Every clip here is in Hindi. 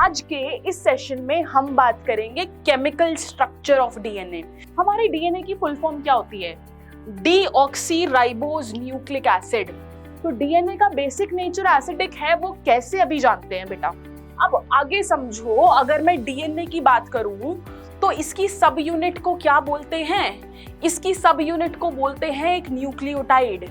आज के इस सेशन में हम बात करेंगे केमिकल स्ट्रक्चर ऑफ डीएनए। हमारे डीएनए की फुल फॉर्म क्या होती है? Deoxyribose nucleic acid. तो डीएनए का बेसिक नेचर एसिडिक है, वो कैसे अभी जानते हैं बेटा। अब आगे समझो, अगर मैं डीएनए की बात करूं तो इसकी सब यूनिट को क्या बोलते हैं? इसकी सब यूनिट को बोलते हैं एक न्यूक्लियोटाइड।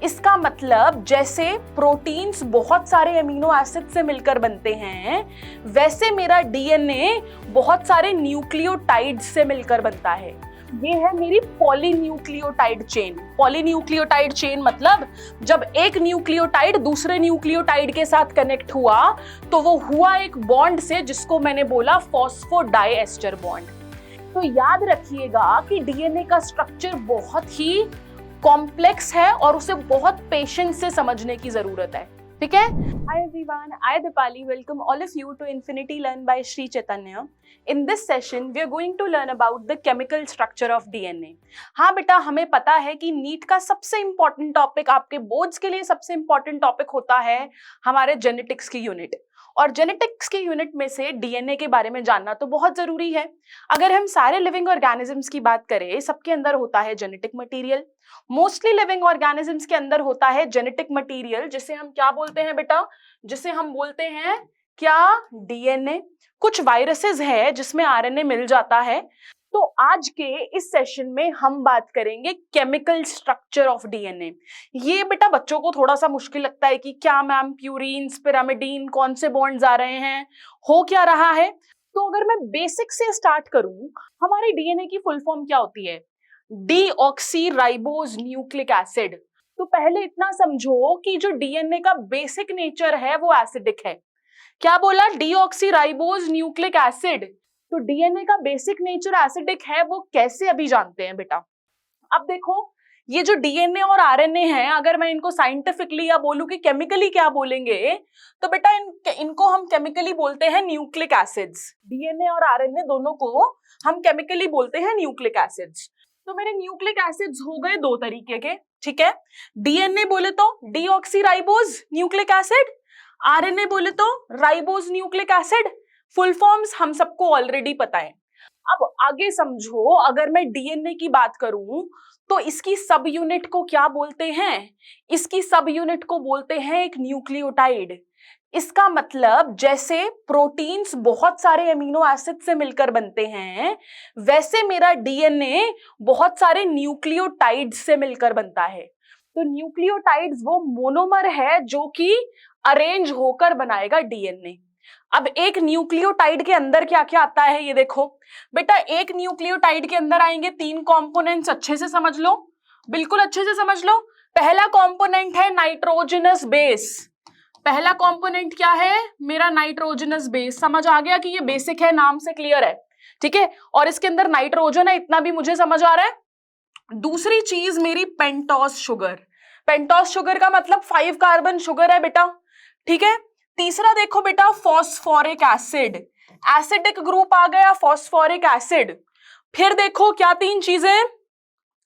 इसका मतलब जैसे प्रोटीन्स बहुत सारे अमीनो एसिड से मिलकर बनते हैं, वैसे मेरा डीएनए बहुत सारे न्यूक्लियोटाइड से मिलकर बनता है। ये है मेरी पॉलीन्यूक्लियोटाइड चेन। पॉलीन्यूक्लियोटाइड चेन मतलब जब एक न्यूक्लियोटाइड दूसरे न्यूक्लियोटाइड के साथ कनेक्ट हुआ तो वो हुआ एक बॉन्ड से, जिसको मैंने बोला फॉस्फोडाइएस्टर बॉन्ड। तो याद रखिएगा कि डीएनए का स्ट्रक्चर बहुत ही कॉम्प्लेक्स है और उसे बहुत पेशेंस से समझने की जरूरत है। ठीक है? Hi everyone, I Dipali welcome all of you to Infinity Learn by Sri Chaitanya. In this session, we are going to learn about the chemical structure of DNA. हाँ बेटा, हमें पता है कि नीट का सबसे इंपॉर्टेंट टॉपिक, आपके बोर्ड्स के लिए सबसे इंपॉर्टेंट टॉपिक होता है हमारे जेनेटिक्स की यूनिट, और जेनेटिक्स के यूनिट में से डीएनए के बारे में जानना तो बहुत जरूरी है। अगर हम सारे लिविंग ऑर्गेनिजम्स की बात करें, सबके अंदर होता है genetic material. Mostly living organisms के अंदर होता है जेनेटिक मटेरियल, जिसे हम क्या बोलते हैं बेटा? जिसे हम बोलते हैं क्या? डीएनए। कुछ वायरसेस है जिसमें आरएनए मिल जाता है। तो आज के इस सेशन में हम बात करेंगे केमिकल स्ट्रक्चर ऑफ डीएनए। ये बेटा बच्चों को थोड़ा सा मुश्किल लगता है कि क्या मैम प्यूरीन्स, पिरामिडीन, कौन से बॉन्ड्स आ रहे हैं, हो क्या रहा है। तो अगर मैं बेसिक से स्टार्ट करूं, हमारे डीएनए की फुल फॉर्म क्या होती है? Deoxyribose nucleic acid. तो पहले इतना समझो कि जो डीएनए का बेसिक नेचर है वो एसिडिक है। क्या बोला? Deoxyribose nucleic acid. तो डीएनए का बेसिक नेचर एसिडिक है, वो कैसे अभी जानते हैं बेटा। अब देखो, ये जो डीएनए और आरएनए हैं, अगर मैं इनको साइंटिफिकली या बोलूं कि केमिकली क्या बोलेंगे, तो बेटा इनको हम केमिकली बोलते हैं न्यूक्लिक एसिड्स। डीएनए और आरएनए दोनों को हम केमिकली बोलते हैं न्यूक्लिक एसिड्स। तो मेरे न्यूक्लिक एसिड्स हो गए दो तरीके के। ठीक है? डीएनए बोले तो डीऑक्सीराइबोज न्यूक्लिक एसिड, आरएनए बोले तो ribose nucleic acid. Full forms हम सबको ऑलरेडी पता है। अब आगे समझो, अगर मैं डीएनए की बात करूं तो इसकी सब यूनिट को क्या बोलते हैं? इसकी सब यूनिट को बोलते हैं एक न्यूक्लियोटाइड। इसका मतलब जैसे प्रोटीन्स बहुत सारे अमीनो एसिड से मिलकर बनते हैं, वैसे मेरा डीएनए बहुत सारे न्यूक्लियोटाइड्स से मिलकर बनता है। तो न्यूक्लियोटाइड्स वो मोनोमर है जो कि अरेंज होकर बनाएगा डीएनए। अब एक न्यूक्लियोटाइड के अंदर क्या क्या आता है ये देखो बेटा। एक न्यूक्लियोटाइड के अंदर आएंगे तीन कंपोनेंट्स। अच्छे से समझ लो, बिल्कुल अच्छे से समझ लो। पहला कंपोनेंट है नाइट्रोजनस बेस। पहला कंपोनेंट क्या है मेरा? Nitrogenous base. समझ आ गया कि ये बेसिक है, नाम से क्लियर है। ठीक है? और इसके अंदर नाइट्रोजन है, इतना भी मुझे समझ आ रहा है। दूसरी चीज मेरी पेंटोस शुगर। पेंटोस शुगर का मतलब 5 कार्बन शुगर है बेटा। ठीक है? तीसरा देखो बेटा, फॉस्फोरिक एसिड। एसिडिक ग्रुप आ गया, फॉस्फोरिक एसिड। फिर देखो क्या तीन चीजें?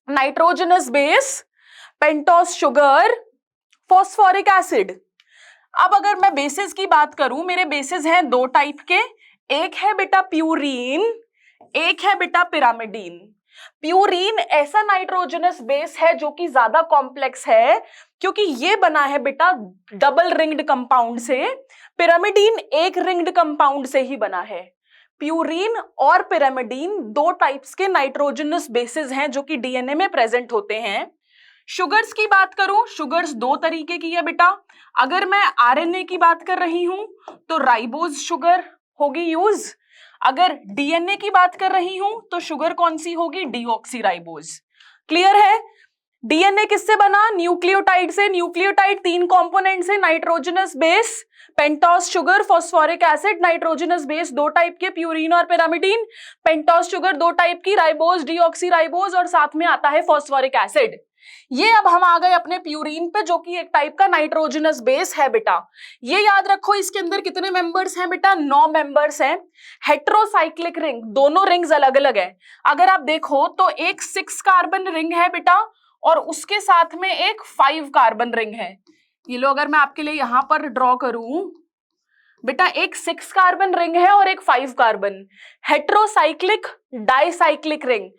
Nitrogenous base, pentose sugar, phosphoric acid. अब अगर मैं बेसिस की बात करूं, मेरे बेसिस हैं दो टाइप के। एक है बेटा प्यूरीन, एक है बेटा पिरामिडीन। प्यूरीन ऐसा नाइट्रोजनस बेस है जो कि ज्यादा कॉम्प्लेक्स है, क्योंकि ये बना है बेटा डबल रिंग्ड कंपाउंड से। पिरामिडीन एक रिंग्ड कंपाउंड से ही बना है। प्यूरीन और पिरामिडीन दो टाइप्स के नाइट्रोजनस बेसिस हैं जो कि डीएनए में प्रेजेंट होते हैं। शुगर्स की बात करूं, शुगर्स दो तरीके की है बेटा। अगर मैं आरएनए की बात कर रही हूं तो राइबोज शुगर होगी यूज। अगर डीएनए की बात कर रही हूं तो शुगर कौन सी होगी? डीऑक्सीराइबोज। क्लियर है? डीएनए किससे बना? न्यूक्लियोटाइड से। न्यूक्लियोटाइड तीन कंपोनेंट से, nitrogenous base, pentose sugar, phosphoric acid. Nitrogenous base दो टाइप के, प्यूरीन और पिरामिडीन। पेंटोस शुगर दो टाइप की, राइबोज, डीऑक्सीराइबोज, और साथ में आता है फॉस्फोरिक एसिड। ये अब हम आ गए अपने प्यूरीन पे, जो कि एक टाइप का नाइट्रोजनस बेस है बेटा। ये याद रखो, इसके अंदर कितने मेंबर्स हैं बेटा? 9 मेंबर्स हैं। हेट्रोसाइक्लिक रिंग, दोनों रिंग्स अलग अलग है। अगर आप देखो तो एक 6 कार्बन रिंग है बेटा, और उसके साथ में एक 5 कार्बन रिंग है। ये लो, अगर मैं आपके लिए यहां पर ड्रॉ करूं बेटा एक 6 कार्बन रिंग है और एक 5 कार्बन, हेट्रोसाइक्लिक डाइसाइक्लिक रिंग,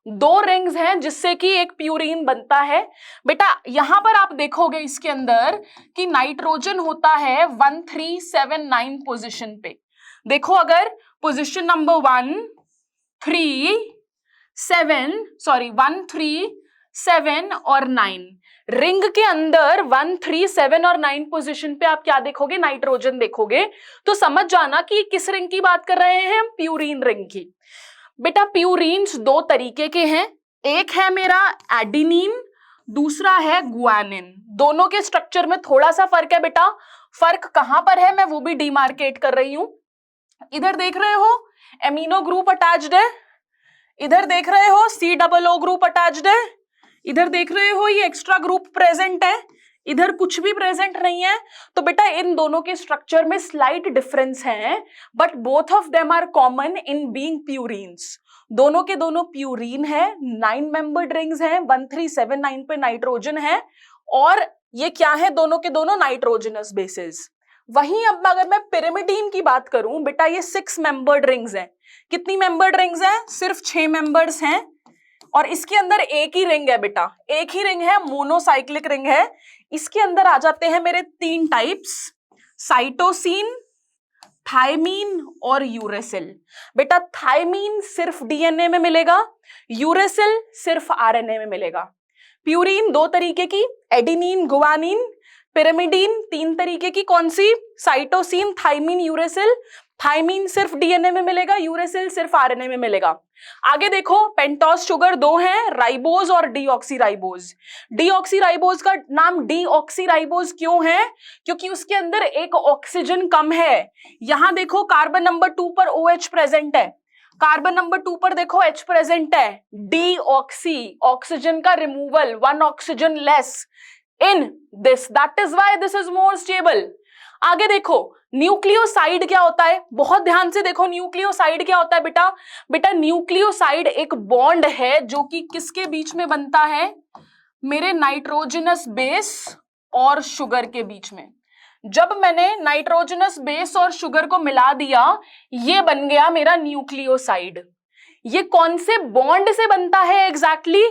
दो रिंग्स हैं जिससे कि एक प्यूरीन बनता है। बेटा यहां पर आप देखोगे इसके अंदर कि नाइट्रोजन होता है 1379 पोजीशन पे। देखो अगर पोजीशन नंबर 1 3 7 और 9, रिंग के अंदर 1 3 7 और 9 पोजीशन पे आप क्या देखोगे, नाइट्रोजन देखोगे। तो समझ जाना कि किस रिंग की बात कर रहे हैं हम, प्यूरीन रिंग की। बेटा प्यूरीन्स दो तरीके के हैं, एक है मेरा एडिनिन, दूसरा है गुआनिन। दोनों के स्ट्रक्चर में थोड़ा सा फर्क है बेटा, फर्क कहां पर है मैं वो भी डिमार्केट कर रही हूं। इधर देख रहे हो एमिनो ग्रुप अटैच्ड है, इधर देख रहे हो COO ग्रुप अटैच्ड है, इधर देख रहे हो ये एक्स्ट्रा ग्रुप प्रेजेंट है, इधर कुछ भी प्रेजेंट नहीं है। तो बेटा इन दोनों के स्ट्रक्चर में स्लाइट डिफरेंस है, but both of them are common in being purines. दोनों के दोनों प्यूरीन है, 9 मेंबर्ड रिंग्स हैं, 1379 पे नाइट्रोजन है, और ये क्या है, दोनों के दोनों नाइट्रोजनस बेसिस। वहीं अब अगर मैं पिरिमिडीन की बात करूं बेटा, ये 6 मेंबर्ड रिंग्स हैं। कितनी मेंबर्ड रिंग्स हैं, सिर्फ 6 मेंबर्स हैं, और इसके अंदर एक ही रिंग है बेटा, एक ही रिंग है, मोनोसाइक्लिक रिंग है। इसके अंदर आ जाते हैं मेरे 3 टाइप्स, साइटोसिन, थायमीन और यूरेसिल। बेटा थायमीन सिर्फ डीएनए में मिलेगा, यूरेसिल सिर्फ आरएनए में मिलेगा। प्यूरीन 2 तरीके की, एडिनिन गुआनिन, पिरिमिडीन 3 तरीके की, कौन सी, साइटोसिन, थायमीन, यूरेसिल। थायमीन सिर्फ डीएनए में मिलेगा, यूरेसिल सिर्फ आरएनए में मिलेगा। आगे देखो पेंटोस शुगर 2 हैं, राइबोज और डीऑक्सीराइबोज। डीऑक्सीराइबोज का नाम डीऑक्सीराइबोज क्यों है, क्योंकि उसके अंदर एक ऑक्सीजन कम है। यहां देखो कार्बन नंबर 2 पर OH प्रेजेंट है, कार्बन नंबर 2 पर देखो H प्रेजेंट है, डीऑक्सी, ऑक्सीजन का removal, 1 oxygen less in this, that is why this is more stable. आगे देखो न्यूक्लियोसाइड क्या होता है, बहुत ध्यान से देखो न्यूक्लियोसाइड क्या होता है बेटा। बेटा न्यूक्लियोसाइड एक बॉन्ड है जो कि किसके बीच में बनता है, मेरे नाइट्रोजनस बेस और शुगर के बीच में। जब मैंने नाइट्रोजनस बेस और शुगर को मिला दिया, ये बन गया मेरा न्यूक्लियोसाइड। ये कौन से बॉन्ड से बनता है एग्जैक्टली,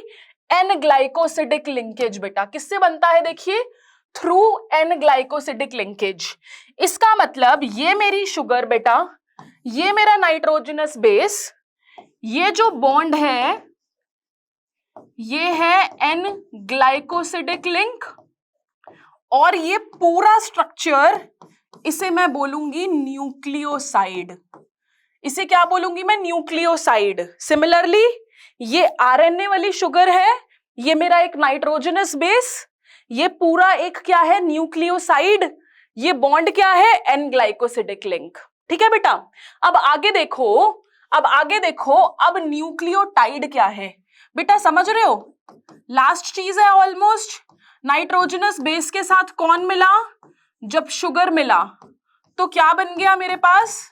एन ग्लाइकोसिडिक लिंकेज। बेटा किससे बनता है, देखिए थ्रू एन ग्लाइकोसिडिक लिंकेज। इसका मतलब ये मेरी शुगर बेटा, ये मेरा नाइट्रोजनस बेस, ये जो बॉन्ड है ये है एन ग्लाइकोसिडिक लिंक, और ये पूरा स्ट्रक्चर इसे मैं बोलूंगी न्यूक्लियोसाइड। इसे क्या बोलूंगी मैं, न्यूक्लियोसाइड। सिमिलरली ये आरएनए वाली शुगर है, ये मेरा एक नाइट्रोजनस बेस, ये पूरा एक क्या है, न्यूक्लियोसाइड। ये बॉन्ड क्या है, एन ग्लाइकोसिडिक लिंक। ठीक है बेटा, अब आगे देखो, अब न्यूक्लियोटाइड क्या है बेटा, समझ रहे हो, लास्ट चीज है ऑलमोस्ट। नाइट्रोजनस बेस के साथ कौन मिला, जब शुगर मिला तो क्या बन गया मेरे पास,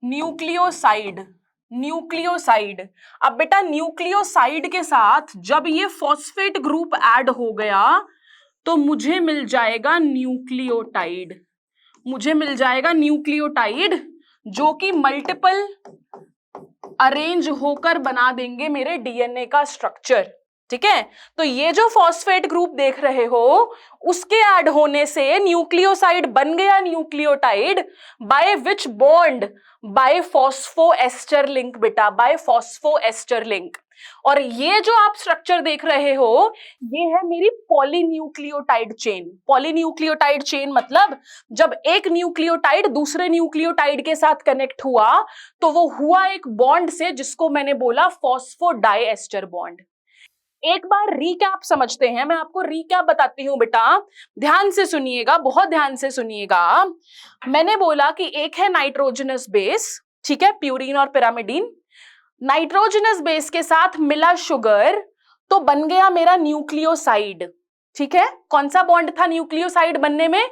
न्यूक्लियोसाइड। न्यूक्लियोसाइड। अब बेटा न्यूक्लियोसाइड के साथ जब ये फॉस्फेट ग्रुप ऐड हो गया तो मुझे मिल जाएगा न्यूक्लियोटाइड, मुझे मिल जाएगा न्यूक्लियोटाइड, जो कि मल्टीपल अरेंज होकर बना देंगे मेरे डीएनए का स्ट्रक्चर। ठीक है, तो ये जो फॉस्फेट ग्रुप देख रहे हो उसके ऐड होने से न्यूक्लियोसाइड बन गया nucleotide. By which bond, by phosphoester link बेटा, बाय फॉस्फोएस्टर लिंक। और ये जो आप स्ट्रक्चर देख रहे हो ये है मेरी पॉलीन्यूक्लियोटाइड चेन। पॉलीन्यूक्लियोटाइड चेन मतलब जब एक न्यूक्लियोटाइड दूसरे न्यूक्लियोटाइड के साथ कनेक्ट हुआ तो वो हुआ एक बॉन्ड से जिसको मैंने बोला फॉस्फोडाइएस्टर बॉन्ड। एक बार रीकैप समझते हैं, मैं आपको रीकैप बताती हूं बेटा, ध्यान से सुनिएगा, बहुत ध्यान से सुनिएगा। मैंने बोला कि एक है नाइट्रोजनस बेस, ठीक है, प्यूरीन और पिरामिडीन। नाइट्रोजनस बेस के साथ मिला शुगर तो बन गया मेरा न्यूक्लियोसाइड। ठीक है, कौन सा बॉन्ड था न्यूक्लियोसाइड बनने में,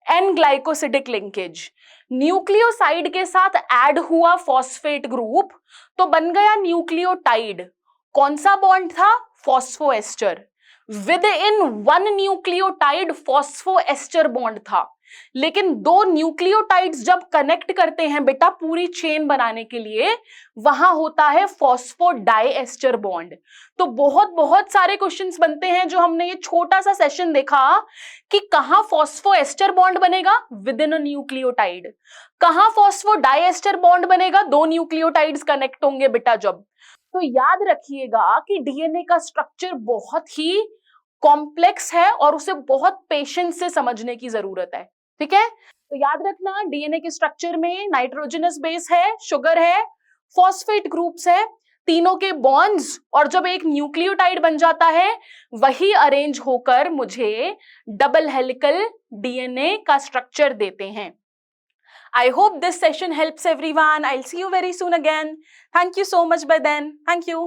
एन ग्लाइकोसिडिक लिंकेज। न्यूक्लियोसाइड के साथ ऐड हुआ फॉस्फेट ग्रुप तो बन गया न्यूक्लियोटाइड। कौन सा बॉन्ड था, phosphoester. Within one nucleotide phosphoester bond था। लेकिन दो न्यूक्लियोटाइड्स जब कनेक्ट करते हैं बेटा पूरी चेन बनाने के लिए, वहां होता है फॉस्फोडाइएस्टर बॉन्ड। तो बहुत बहुत सारे क्वेश्चंस बनते हैं जो हमने ये छोटा सा सेशन देखा कि कहां फॉस्फोएस्टर बॉन्ड बनेगा, विद इन अ न्यूक्लियोटाइड। कहां फॉस्फोडाइएस्टर बॉन्ड बनेगा, दो न्यूक्लियोटाइड्स कनेक्ट होंगे बेटा जब। तो याद रखिएगा कि डीएनए का स्ट्रक्चर बहुत ही कॉम्प्लेक्स है और उसे बहुत पेशेंस से समझने की जरूरत है, ठीक है। तो याद रखना डीएनए के स्ट्रक्चर में नाइट्रोजनस बेस है, शुगर है, फॉस्फेट ग्रुप्स है, तीनों के बॉन्ड्स, और जब एक न्यूक्लियोटाइड बन जाता है वही अरेंज होकर मुझे डबल हेलिकल डीएनए का स्ट्रक्चर देते हैं। I hope this session helps everyone. I'll see you very soon again. Thank you so much by then. Thank you.